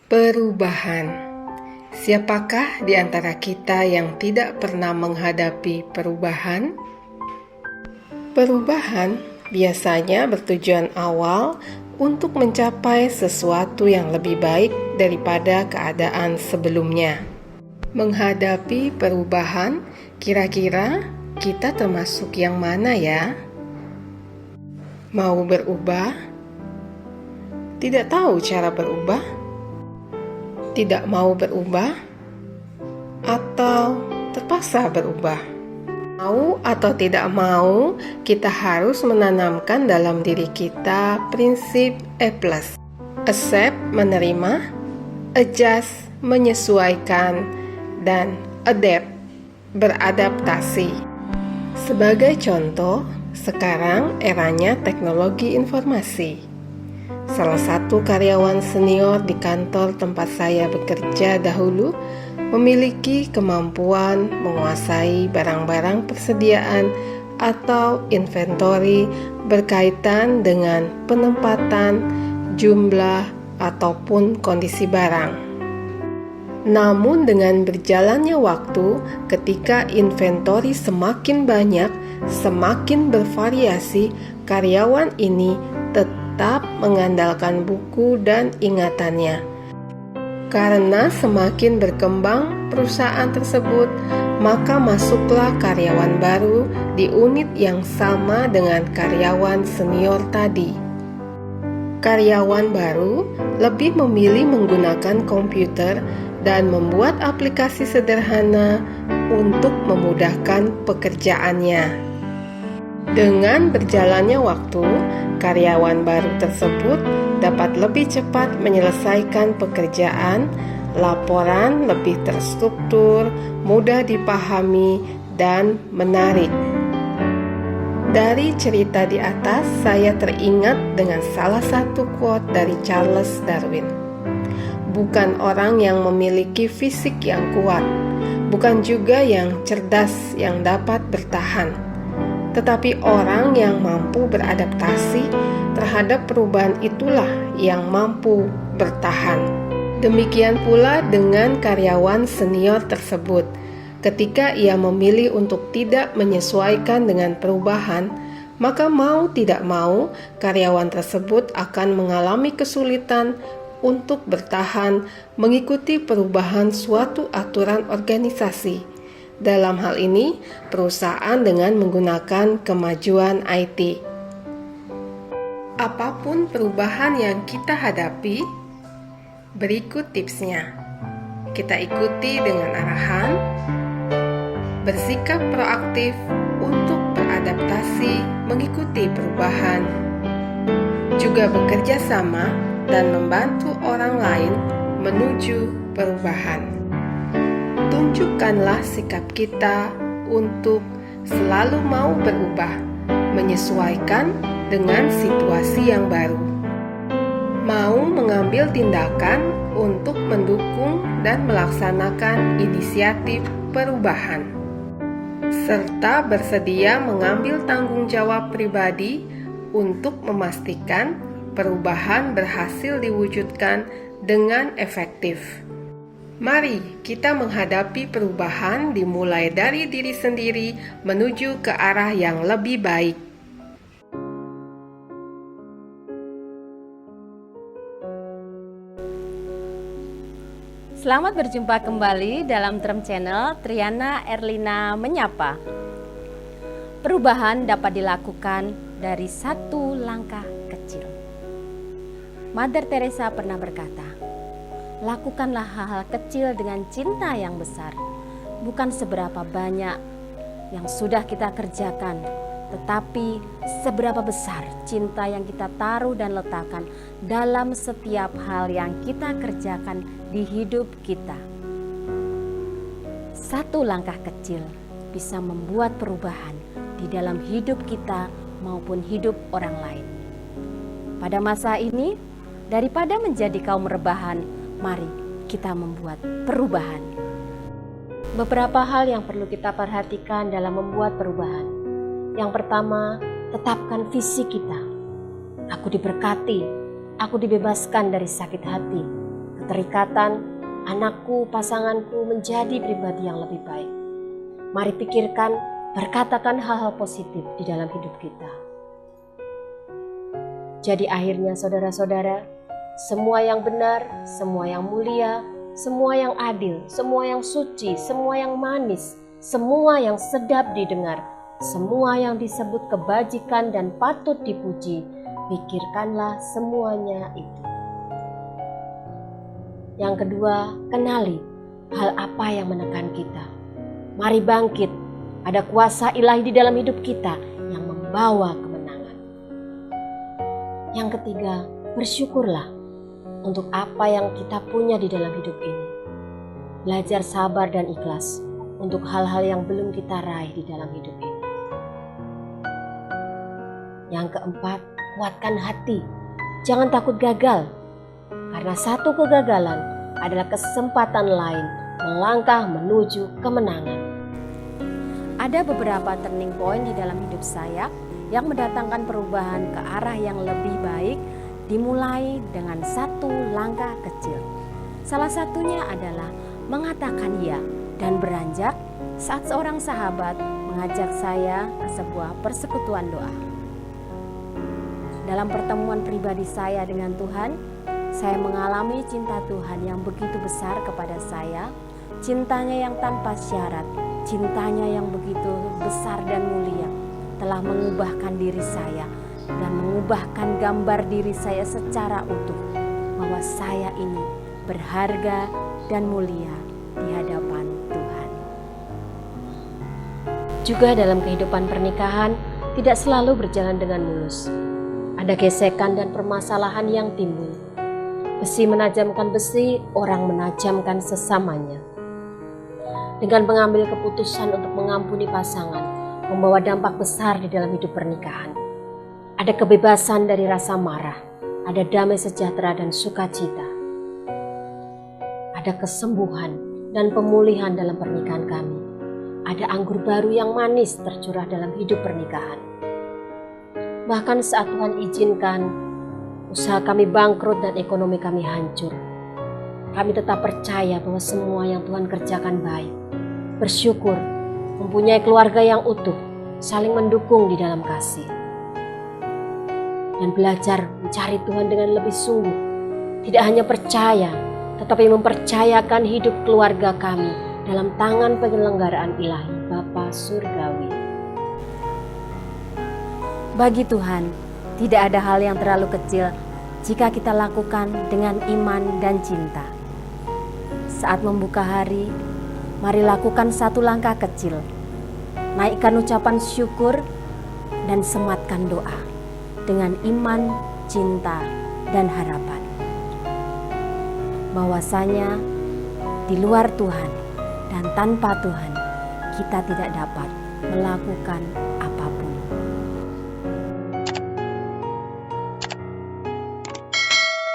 Perubahan. Siapakah di antara kita yang tidak pernah menghadapi perubahan? Perubahan biasanya bertujuan awal untuk mencapai sesuatu yang lebih baik daripada keadaan sebelumnya. Menghadapi perubahan, kira-kira kita termasuk yang mana ya? Mau berubah? Tidak tahu cara berubah? Tidak mau berubah, atau terpaksa berubah. Mau atau tidak mau, kita harus menanamkan dalam diri kita prinsip E+. Accept, menerima, adjust, menyesuaikan, dan adapt, beradaptasi. Sebagai contoh, sekarang eranya teknologi informasi. Salah satu karyawan senior di kantor tempat saya bekerja dahulu memiliki kemampuan menguasai barang-barang persediaan atau inventory berkaitan dengan penempatan, jumlah, ataupun kondisi barang. Namun dengan berjalannya waktu, ketika inventory semakin banyak, semakin bervariasi, karyawan ini tetap mengandalkan buku dan ingatannya. Karena semakin berkembang perusahaan tersebut, maka masuklah karyawan baru di unit yang sama dengan karyawan senior tadi. Karyawan baru lebih memilih menggunakan komputer dan membuat aplikasi sederhana untuk memudahkan pekerjaannya. Dengan berjalannya waktu, karyawan baru tersebut dapat lebih cepat menyelesaikan pekerjaan, laporan lebih terstruktur, mudah dipahami, dan menarik. Dari cerita di atas, saya teringat dengan salah satu quote dari Charles Darwin. Bukan orang yang memiliki fisik yang kuat, bukan juga yang cerdas yang dapat bertahan, tetapi orang yang mampu beradaptasi terhadap perubahan itulah yang mampu bertahan. Demikian pula dengan karyawan senior tersebut. Ketika ia memilih untuk tidak menyesuaikan dengan perubahan, maka mau tidak mau karyawan tersebut akan mengalami kesulitan untuk bertahan mengikuti perubahan suatu aturan organisasi. Dalam hal ini, perusahaan dengan menggunakan kemajuan IT. Apapun perubahan yang kita hadapi, berikut tipsnya. Kita ikuti dengan arahan, bersikap proaktif untuk beradaptasi mengikuti perubahan, juga bekerja sama dan membantu orang lain menuju perubahan. Tunjukkanlah sikap kita untuk selalu mau berubah, menyesuaikan dengan situasi yang baru. Mau mengambil tindakan untuk mendukung dan melaksanakan inisiatif perubahan. Serta bersedia mengambil tanggung jawab pribadi untuk memastikan perubahan berhasil diwujudkan dengan efektif. Mari kita menghadapi perubahan dimulai dari diri sendiri menuju ke arah yang lebih baik. Selamat berjumpa kembali dalam Term Channel Triana Erlina Menyapa. Perubahan dapat dilakukan dari satu langkah kecil. Mother Teresa pernah berkata, lakukanlah hal-hal kecil dengan cinta yang besar. Bukan seberapa banyak yang sudah kita kerjakan, tetapi seberapa besar cinta yang kita taruh dan letakkan dalam setiap hal yang kita kerjakan di hidup kita. Satu langkah kecil bisa membuat perubahan di dalam hidup kita maupun hidup orang lain. Pada masa ini, daripada menjadi kaum rebahan, mari kita membuat perubahan. Beberapa hal yang perlu kita perhatikan dalam membuat perubahan. Yang pertama, tetapkan visi kita. Aku diberkati, aku dibebaskan dari sakit hati, keterikatan anakku, pasanganku menjadi pribadi yang lebih baik. Mari pikirkan, berkatakan hal-hal positif di dalam hidup kita. Jadi akhirnya saudara-saudara, semua yang benar, semua yang mulia, semua yang adil, semua yang suci, semua yang manis, semua yang sedap didengar, semua yang disebut kebajikan dan patut dipuji, pikirkanlah semuanya itu. Yang kedua, kenali hal apa yang menekan kita. Mari bangkit, ada kuasa ilahi di dalam hidup kita yang membawa kemenangan. Yang ketiga, bersyukurlah untuk apa yang kita punya di dalam hidup ini. Belajar sabar dan ikhlas untuk hal-hal yang belum kita raih di dalam hidup ini. Yang keempat, kuatkan hati. Jangan takut gagal, karena satu kegagalan adalah kesempatan lain melangkah menuju kemenangan. Ada beberapa turning point di dalam hidup saya yang mendatangkan perubahan ke arah yang lebih baik, dimulai dengan satu langkah kecil. Salah satunya adalah mengatakan ya dan beranjak saat seorang sahabat mengajak saya ke sebuah persekutuan doa. Dalam pertemuan pribadi saya dengan Tuhan, saya mengalami cinta Tuhan yang begitu besar kepada saya, cintanya yang tanpa syarat, cintanya yang begitu besar dan mulia, telah mengubahkan diri saya dan mengubahkan gambar diri saya secara utuh, bahwa saya ini berharga dan mulia di hadapan Tuhan. Juga dalam kehidupan pernikahan tidak selalu berjalan dengan mulus. Ada gesekan dan permasalahan yang timbul. Besi menajamkan besi, orang menajamkan sesamanya. Dengan mengambil keputusan untuk mengampuni pasangan, membawa dampak besar di dalam hidup pernikahan. Ada kebebasan dari rasa marah, ada damai sejahtera dan sukacita. Ada kesembuhan dan pemulihan dalam pernikahan kami. Ada anggur baru yang manis tercurah dalam hidup pernikahan. Bahkan saat Tuhan izinkan usaha kami bangkrut dan ekonomi kami hancur, kami tetap percaya bahwa semua yang Tuhan kerjakan baik. Bersyukur, mempunyai keluarga yang utuh, saling mendukung di dalam kasih. Dan belajar mencari Tuhan dengan lebih sungguh. Tidak hanya percaya, tetapi mempercayakan hidup keluarga kami dalam tangan penyelenggaraan ilahi Bapa Surgawi. Bagi Tuhan, tidak ada hal yang terlalu kecil jika kita lakukan dengan iman dan cinta. Saat membuka hari, mari lakukan satu langkah kecil. Naikkan ucapan syukur dan sematkan doa dengan iman, cinta, dan harapan. Bahwasanya di luar Tuhan dan tanpa Tuhan, kita tidak dapat melakukan